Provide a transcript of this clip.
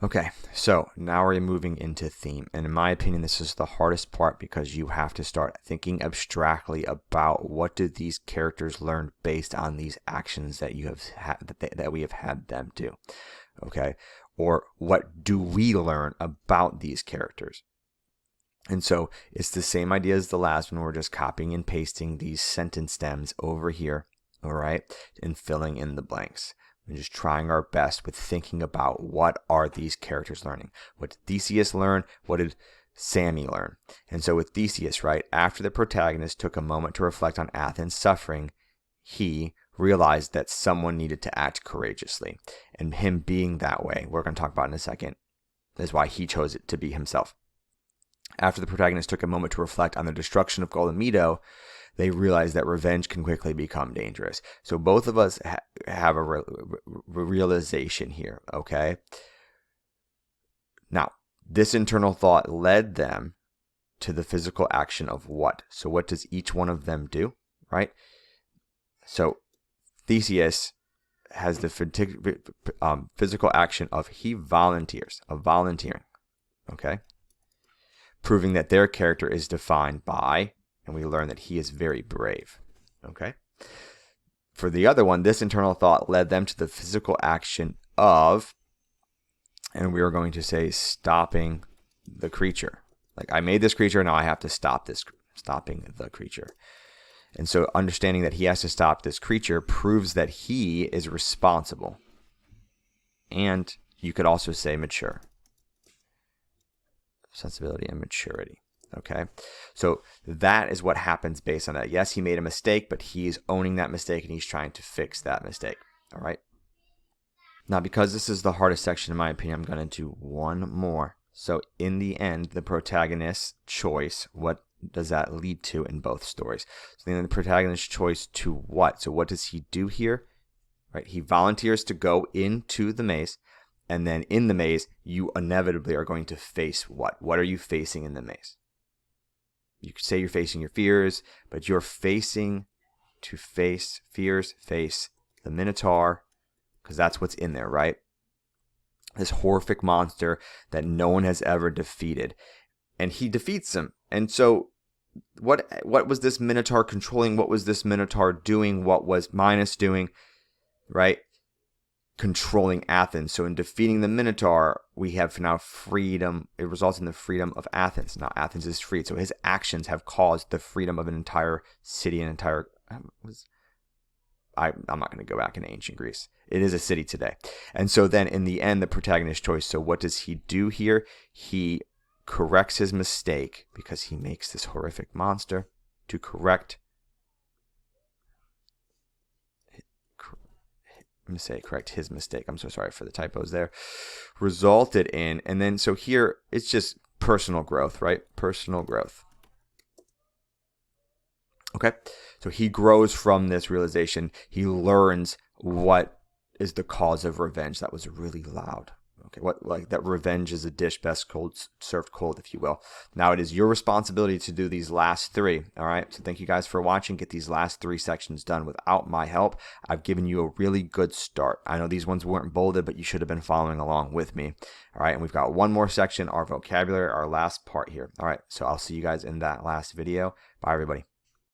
Okay, so now we're moving into theme. And in my opinion, this is the hardest part because you have to start thinking abstractly about what do these characters learn based on these actions that you have that we have had them do. Okay, or what do we learn about these characters? And so it's the same idea as the last one. We're just copying and pasting these sentence stems over here, all right, and filling in the blanks. We're just trying our best with thinking about what are these characters learning. What did Theseus learn? What did Sammy learn? And so with Theseus, right, after the protagonist took a moment to reflect on Athens' suffering, he realized that someone needed to act courageously. And him being that way, we're going to talk about in a second, is why he chose it to be himself. After the protagonist took a moment to reflect on the destruction of Golden Meadow, they realize that revenge can quickly become dangerous. So both of us have a realization here, okay? Now, this internal thought led them to the physical action of what? So what does each one of them do, right? So Theseus has the physical action of volunteering, okay? Proving that their character is defined by, and we learn that he is very brave. Okay? For the other one, this internal thought led them to the physical action of, and we are going to say, stopping the creature. Like, I made this creature, now I have to stopping the creature. And so understanding that he has to stop this creature proves that he is responsible. And you could also say mature. Sensibility and maturity. Okay, so that is what happens based on that. Yes, he made a mistake, but he's owning that mistake and he's trying to fix that mistake. All right. Now, because this is the hardest section, in my opinion, I'm going to do one more. So in the end, the protagonist's choice, what does that lead to in both stories? So then the protagonist's choice to what? So what does he do here? Right, he volunteers to go into the maze. And then in the maze, you inevitably are going to face what? What are you facing in the maze? You could say you're facing your fears, but you're facing to face the Minotaur, because that's what's in there, right? This horrific monster that no one has ever defeated. And he defeats him. And so what was this Minotaur controlling? What was this Minotaur doing? What was Minos doing? Right? Controlling Athens. So in defeating the Minotaur, we have now freedom. It results in the freedom of Athens. Now Athens is freed. So his actions have caused the freedom of an entire city, I'm not going to go back into ancient Greece. It is a city today. And so then in the end, the protagonist's choice. So what does he do here? He corrects his mistake because he makes this horrific monster to correct his mistake. I'm so sorry for the typos there. Resulted in, and then so here it's just personal growth, right? Personal growth. Okay, so he grows from this realization. He learns what is the cause of revenge. That was really loud. Okay, that revenge is a dish best served cold, if you will. Now it is your responsibility to do these last three. All right. So thank you guys for watching. Get these last three sections done without my help. I've given you a really good start. I know these ones weren't bolded, but you should have been following along with me. All right. And we've got one more section, our vocabulary, our last part here. All right. So I'll see you guys in that last video. Bye, everybody.